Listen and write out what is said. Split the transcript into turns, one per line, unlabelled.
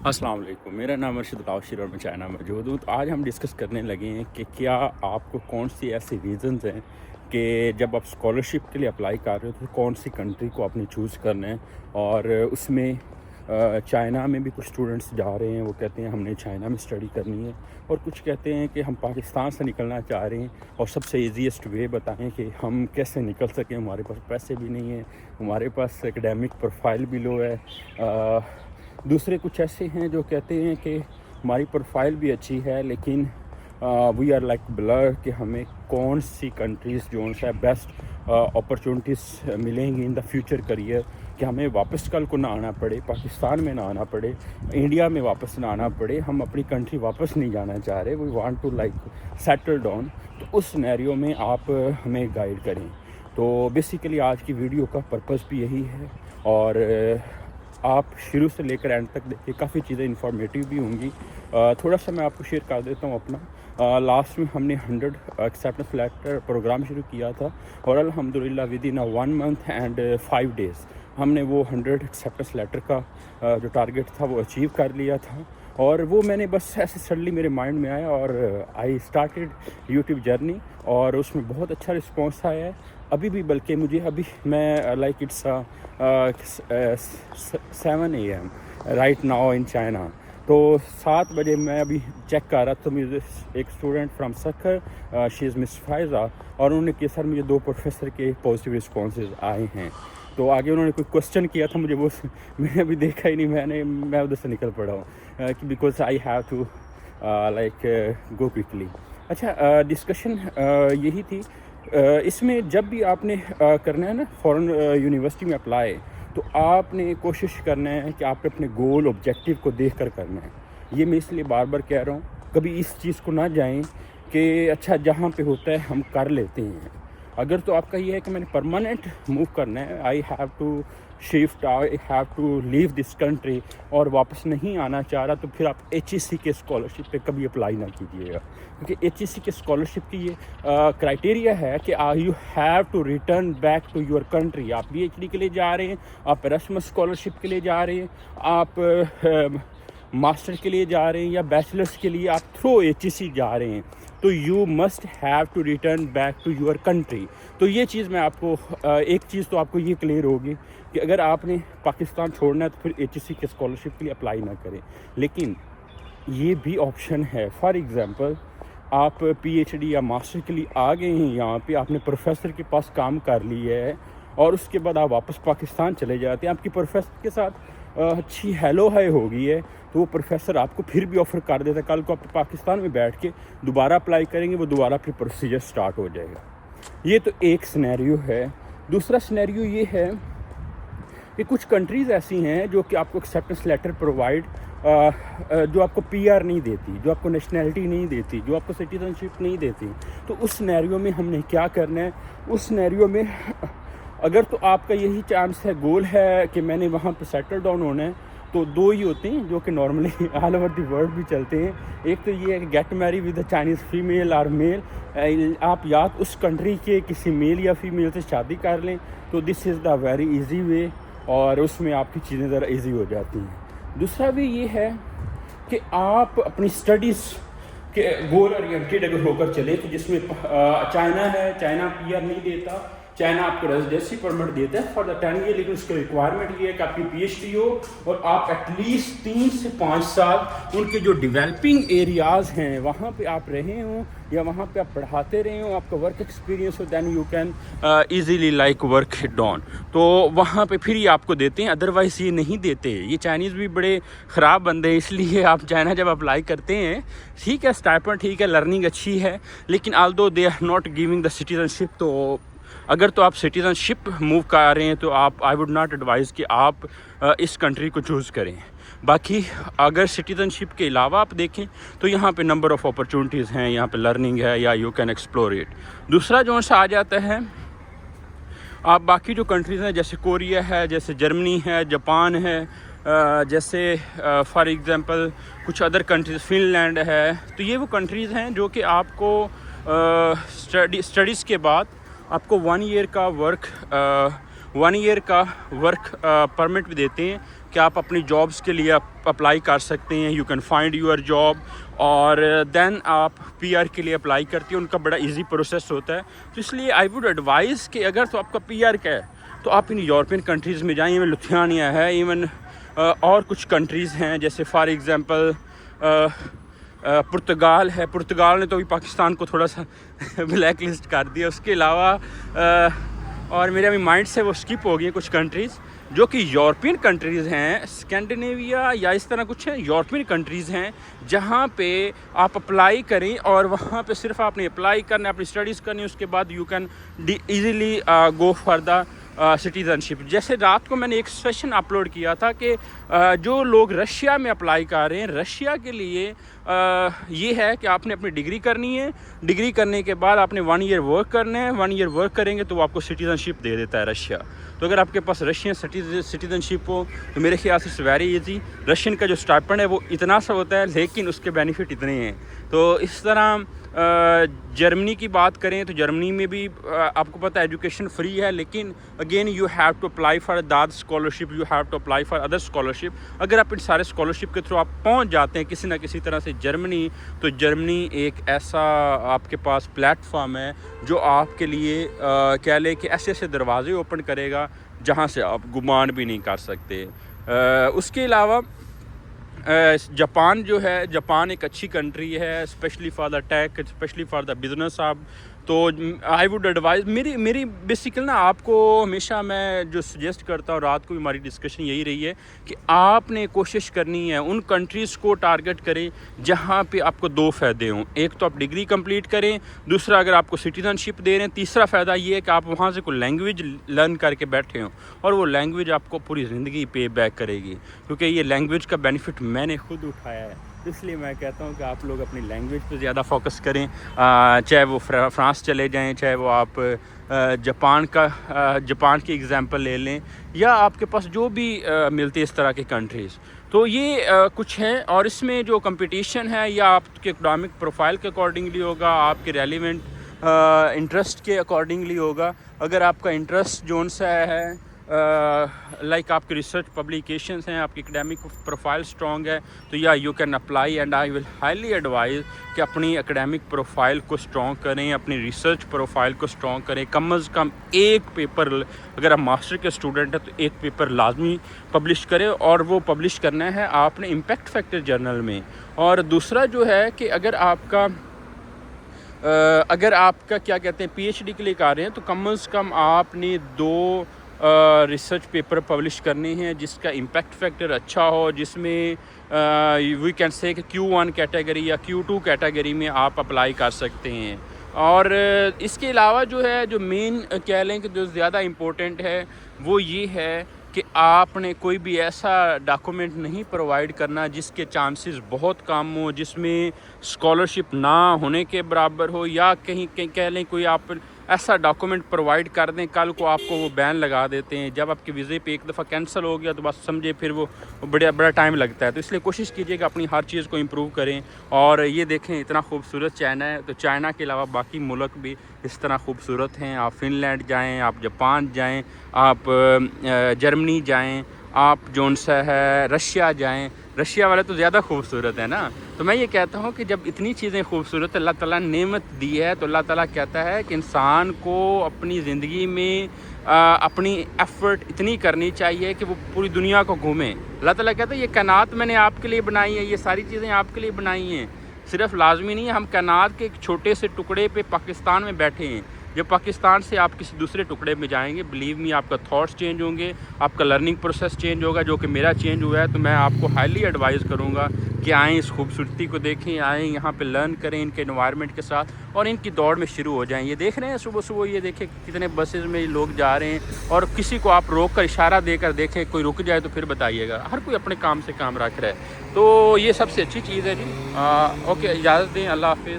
अस्सलाम वालेकुम, मेरा नाम अर्शद लावशिर और मैं चाइना मौजूद हूँ। तो आज हम डिस्कस करने लगे हैं कि क्या आपको कौन सी ऐसी रीज़न्स हैं कि जब आप स्कॉलरशिप के लिए अप्लाई कर रहे हो तो कौन सी कंट्री को आपने चूज़ करना है। और उसमें चाइना में भी कुछ स्टूडेंट्स जा रहे हैं, वो कहते हैं हमने चाइना में स्टडी करनी है, और कुछ कहते हैं कि हम पाकिस्तान से निकलना चाह रहे हैं और सबसे ईजीएस्ट वे बताएं कि हम कैसे निकल सकें। हमारे पास पैसे भी नहीं हैं, हमारे पास एकेडमिक प्रोफाइल भी लो है। दूसरे कुछ ऐसे हैं जो कहते हैं कि हमारी प्रोफाइल भी अच्छी है लेकिन वी आर लाइक ब्लर कि हमें कौन सी कंट्रीज़ जो सा बेस्ट अपॉर्चुनिटीज़ मिलेंगी इन द फ्यूचर करियर, कि हमें वापस कल को ना आना पड़े, पाकिस्तान में ना आना पड़े, इंडिया में वापस ना आना पड़े। हम अपनी कंट्री वापस नहीं जाना चाह रहे, we want to like settle down. तो उस सिनेरियो में आप हमें गाइड करें। तो बेसिकली आज की वीडियो का पर्पज़ भी यही है, और आप शुरू से लेकर एंड तक देखिए, काफ़ी चीज़ें इंफॉर्मेटिव भी होंगी। थोड़ा सा मैं आपको शेयर कर देता हूँ अपना। लास्ट में हमने 100 एक्सेप्टेंस लेटर प्रोग्राम शुरू किया था, और अल्हम्दुलिल्लाह with in 1 month and 5 days हमने वो 100 एक्सेप्टेंस लेटर का जो टारगेट था वो अचीव कर लिया था। और वो मैंने बस ऐसे सडनली मेरे माइंड में आया और आई स्टार्टेड यूट्यूब जर्नी, और उसमें बहुत अच्छा रिस्पॉन्स आया है अभी भी। बल्कि मुझे अभी मैं like it's 7 AM right now in China. तो 7 बजे मैं अभी चेक कर रहा था, तो मुझे एक student from Sukkur, she is miss Faiza, और उन्होंने कहा सर मुझे 2 प्रोफेसर के पॉजिटिव रिस्पॉन्सेज आए हैं। तो आगे उन्होंने कोई क्वेश्चन किया था मुझे, वो मैंने अभी देखा ही नहीं, मैं उधर से निकल पड़ा हूँ कि because I have to like go quickly. अच्छा, डिस्कशन यही थी। इसमें जब भी आपने करना है ना फॉरेन यूनिवर्सिटी में अप्लाई, तो आपने कोशिश करना है कि आप अपने गोल ऑब्जेक्टिव को देख कर करना है। ये मैं इसलिए बार बार कह रहा हूँ, कभी इस चीज़ को ना जाएं कि अच्छा जहाँ पे होता है हम कर लेते हैं। अगर तो आपका ये है कि मैंने परमानेंट मूव करना है, I have to shift, I have to leave this country, और वापस नहीं आना चाह रहा, तो फिर आप HEC के स्कॉलरशिप पे कभी अप्लाई ना कीजिएगा। क्योंकि HEC के स्कॉलरशिप की ये क्राइटेरिया है कि you have to return back to your country. आप PhD के लिए जा रहे हैं, आप एरास्मस स्कॉलरशिप के लिए जा रहे हैं, आप मास्टर के लिए जा रहे हैं, या बैचलर्स के लिए आप थ्रू HEC जा रहे हैं, तो you must have to return back to your country. तो ये चीज़ मैं आपको एक चीज़ तो आपको ये क्लियर होगी कि अगर आपने पाकिस्तान छोड़ना है तो फिर HEC के स्कॉलरशिप के लिए अप्लाई ना करें। लेकिन ये भी ऑप्शन है, फॉर एग्ज़ाम्पल आप PhD या मास्टर के लिए आ गए हैं यहाँ पे, आपने प्रोफेसर के पास काम कर लिया है, और उसके बाद आप वापस पाकिस्तान चले जाते हैं, आपकी प्रोफेसर के साथ अच्छी हेलो हाय हो गई है, तो वो प्रोफेसर आपको फिर भी ऑफ़र कर देता है। कल को आप पाकिस्तान में बैठ के दोबारा अप्लाई करेंगे, वो दोबारा फिर प्रोसीजर स्टार्ट हो जाएगा। ये तो एक सिनेरियो है। दूसरा सिनेरियो ये है कि कुछ कंट्रीज़ ऐसी हैं जो कि आपको एक्सेप्टेंस लेटर प्रोवाइड जो आपको PR नहीं देती, जो आपको नेशनैलिटी नहीं देती, जो आपको सिटीजनशिप नहीं देती। तो उस सिनेरियो में हमने क्या करना है? उस सिनेरियो में अगर तो आपका यही चांस है, गोल है कि मैंने वहाँ पे सेटल डाउन होना है, तो 2 ही होते हैं जो कि normally all over the world भी चलते हैं। एक तो ये है कि gate Mary with the Chinese female और मेल। आप या तो उस कंट्री के किसी मेल या फीमेल से शादी कर लें, तो this is the very easy way, और उसमें आपकी चीज़ें ज़रा इजी हो जाती हैं। दूसरा भी ये है कि आप अपनी स्टडीज़ के गोल ओरिएंटेड अगर होकर चले, तो जिसमें चाइना है, चाइना PR नहीं देता, चाइना आपको रेजिडेंसी परमिट देता है फॉर द 10 ईयर, लेकिन उसकी रिक्वायरमेंट ये है कि आपकी PhD हो और आप एटलीस्ट 3 से 5 साल उनके जो डेवलपिंग एरियाज़ हैं वहाँ पे आप रहे हों, या वहाँ पे आप पढ़ाते रहे हों, आपका वर्क एक्सपीरियंस हो, then you can easily like work it down. तो वहाँ पे फिर ये आपको देते हैं, अदरवाइज़ ये नहीं देते। ये चाइनीज़ भी बड़े ख़राब बंदे हैं, इसलिए आप चाइना जब अप्लाई करते हैं, ठीक है स्टाइपेंड ठीक है, लर्निंग अच्छी है, लेकिन although they are not giving the citizenship. तो अगर तो आप सिटीज़नशिप मूव कर रहे हैं तो आप आई वुड नॉट एडवाइज़ कि आप इस कंट्री को चूज़ करें। बाकी अगर सिटीज़नशिप के अलावा आप देखें तो यहाँ पे नंबर ऑफ़ अपॉर्चुनिटीज़ हैं, यहाँ पे लर्निंग है, या यू कैन एक्सप्लोर इट। दूसरा जो सा आ जाता है, आप बाकी जो कंट्रीज़ हैं जैसे कोरिया है, जैसे जर्मनी है, जापान है, जैसे फॉर एग्ज़ाम्पल कुछ अदर कंट्रीज़, फिनलैंड है, तो ये वो कंट्रीज़ हैं जो कि आपको स्टडीज़ के बाद आपको 1 ईयर का वर्क परमिट भी देते हैं, کہ آپ اپنی جابس کے لیے اپلائی کر سکتے ہیں. You can find your job, اور دین آپ پی آر کے لیے اپلائی کرتی ہیں. ان کا بڑا ایزی پروسیس ہوتا ہے. تو اس لیے آئی ووڈ ایڈوائز کہ اگر تو آپ کا پی آر کا ہے تو آپ ان یورپین کنٹریز میں جائیں. ایون لتھیانیا ہے, ایون اور کچھ کنٹریز ہیں جیسے فار ایگزامپل پرتگال ہے. پرتگال نے تو ابھی پاکستان کو تھوڑا سا بلیک لسٹ کر دیا. اس کے علاوہ اور میرے ابھی مائنڈ سے وہ اسکپ ہو گئی کچھ کنٹریز جو کہ یورپین کنٹریز ہیں, اسکینڈینیویا یا اس طرح کچھ ہیں, یورپین کنٹریز ہیں جہاں پہ آپ اپلائی کریں اور وہاں پہ صرف آپ نے اپلائی کرنا ہے, اپنی اسٹڈیز کرنی, اس کے بعد you can easily go for the citizenship. جیسے رات کو میں نے ایک سیشن اپلوڈ کیا تھا کہ جو لوگ رشیا میں اپلائی کر رہے ہیں, رشیا کے لیے یہ ہے کہ آپ نے اپنی ڈگری کرنی ہے. ڈگری کرنے کے بعد آپ نے 1 ایئر ورک کرنا ہے. 1 ایئر ورک کریں گے تو وہ آپ کو سٹیزن شپ دے دیتا ہے رشیا. تو اگر آپ کے پاس رشین سٹیزن شپ ہو تو میرے خیال سے ویری ایزی. رشین کا جو اسٹائپنڈ ہے وہ اتنا سا ہوتا ہے لیکن اس کے بینیفٹ اتنے ہیں. تو اس طرح جرمنی کی بات کریں تو جرمنی میں بھی آپ کو پتہ ہے ایجوکیشن فری ہے, لیکن again you have to apply for that scholarship, you have to apply for other scholarship. اگر آپ ان سارے اسکالرشپ کے تھرو آپ پہنچ جاتے ہیں کسی نہ کسی طرح سے جرمنی, تو جرمنی ایک ایسا آپ کے پاس پلیٹ فارم ہے جو آپ کے لیے کہہ لیں کہ ایسے ایسے دروازے اوپن کرے گا جہاں سے آپ گمان بھی نہیں کر سکتے. اس کے علاوہ جاپان جو ہے, جاپان ایک اچھی کنٹری ہے especially for the tech, especially for the business. آپ تو آئی ووڈ ایڈوائز, میری بیسیکل نا آپ کو ہمیشہ میں جو سجیسٹ کرتا ہوں, رات کو بھی ہماری ڈسکشن یہی رہی ہے کہ آپ نے کوشش کرنی ہے ان کنٹریز کو ٹارگٹ کریں جہاں پہ آپ کو 2 فائدے ہوں. ایک تو آپ ڈگری کمپلیٹ کریں, دوسرا اگر آپ کو سٹیزن شپ دے رہے ہیں, تیسرا فائدہ یہ ہے کہ آپ وہاں سے کوئی لینگویج لرن کر کے بیٹھے ہوں اور وہ لینگویج آپ کو پوری زندگی پے بیک کرے گی, کیونکہ یہ لینگویج کا بینیفٹ میں نے خود اٹھایا ہے. اس لیے میں کہتا ہوں کہ آپ لوگ اپنی لینگویج پہ زیادہ فوکس کریں, چاہے وہ فرانس چلے جائیں, چاہے وہ آپ جاپان کی ایگزامپل لے لیں, یا آپ کے پاس جو بھی ملتی ہے اس طرح کی کنٹریز. تو یہ کچھ ہے, اور اس میں جو کمپٹیشن ہے یا آپ کے اکڈامک پروفائل کے اکارڈنگلی ہوگا, آپ کے ریلیونٹ انٹرسٹ کے اکارڈنگلی ہوگا. اگر آپ کا انٹرسٹ جون سا ہے لائک آپ کے ریسرچ پبلیکیشنز ہیں, آپ کی اکیڈیمک پروفائل اسٹرانگ ہے, تو یا you can apply. And I will highly advise کہ اپنی اکیڈیمک پروفائل کو اسٹرانگ کریں, اپنی ریسرچ پروفائل کو اسٹرانگ کریں. کم از کم ایک پیپر, اگر آپ ماسٹر کے اسٹوڈنٹ ہیں تو ایک پیپر لازمی پبلش کریں, اور وہ پبلش کرنا ہے آپ نے امپیکٹ فیکٹر جرنل میں. اور دوسرا جو ہے کہ اگر آپ کا کیا کہتے ہیں پی ایچ ڈی کے لیے کر رہے ہیں تو کم از کم آپ نے 2 ریسرچ پیپر پبلش کرنے ہیں جس کا امپیکٹ فیکٹر اچھا ہو, جس میں وی کین سے کہ Q1 کیٹیگری یا Q2 کیٹیگری میں آپ اپلائی کر سکتے ہیں. اور اس کے علاوہ جو ہے, جو مین کہہ لیں کہ جو زیادہ امپورٹنٹ ہے وہ یہ ہے کہ آپ نے کوئی بھی ایسا ڈاکومنٹ نہیں پرووائڈ کرنا جس کے چانسز بہت کم ہوں, جس میں اسکالرشپ نہ ہونے کے برابر ہو, یا کہیں کہہ لیں کوئی آپ ایسا ڈاکومنٹ پرووائڈ کر دیں کل کو آپ کو وہ بین لگا دیتے ہیں. جب آپ کے ویزے پہ ایک دفعہ کینسل ہو گیا تو بس سمجھے پھر وہ بڑا ٹائم لگتا ہے. تو اس لیے کوشش کیجیے کہ اپنی ہر چیز کو امپروو کریں. اور یہ دیکھیں اتنا خوبصورت چائنا ہے, تو چائنا کے علاوہ باقی ملک بھی اس طرح خوبصورت ہیں. آپ فن لینڈ جائیں, آپ جاپان جائیں, آپ جرمنی جائیں, آپ جون سا ہے رشیا جائیں. رشیا والے تو زیادہ خوبصورت ہے نا. تو میں یہ کہتا ہوں کہ جب اتنی چیزیں خوبصورت اللہ تعالیٰ نے نعمت دی ہے, تو اللہ تعالیٰ کہتا ہے کہ انسان کو اپنی زندگی میں اپنی ایفرٹ اتنی کرنی چاہیے کہ وہ پوری دنیا کو گھومیں. اللہ تعالیٰ کہتا ہے یہ کائنات میں نے آپ کے لیے بنائی ہے, یہ ساری چیزیں آپ کے لیے بنائی ہیں. صرف لازمی نہیں ہے ہم کائنات کے ایک چھوٹے سے ٹکڑے پہ پاکستان میں بیٹھے ہیں. جب پاکستان سے آپ کسی دوسرے ٹکڑے میں جائیں گے, بلیو می, آپ کا تھاٹس چینج ہوں گے, آپ کا لرننگ پروسیس چینج ہوگا, جو کہ میرا چینج ہوا ہے. تو میں آپ کو ہائیلی ایڈوائز کروں گا کہ آئیں, اس خوبصورتی کو دیکھیں, آئیں یہاں پہ لرن کریں ان کے انوائرمنٹ کے ساتھ, اور ان کی دوڑ میں شروع ہو جائیں. یہ دیکھ رہے ہیں صبح یہ دیکھیں کتنے بسز میں لوگ جا رہے ہیں, اور کسی کو آپ روک کر اشارہ دے کر دیکھیں, کوئی رک جائے تو پھر بتائیے گا. ہر کوئی اپنے کام سے کام رکھ رہا ہے. تو یہ سب سے اچھی چیز ہے جی. اوکے, اجازت دیں, اللہ حافظ.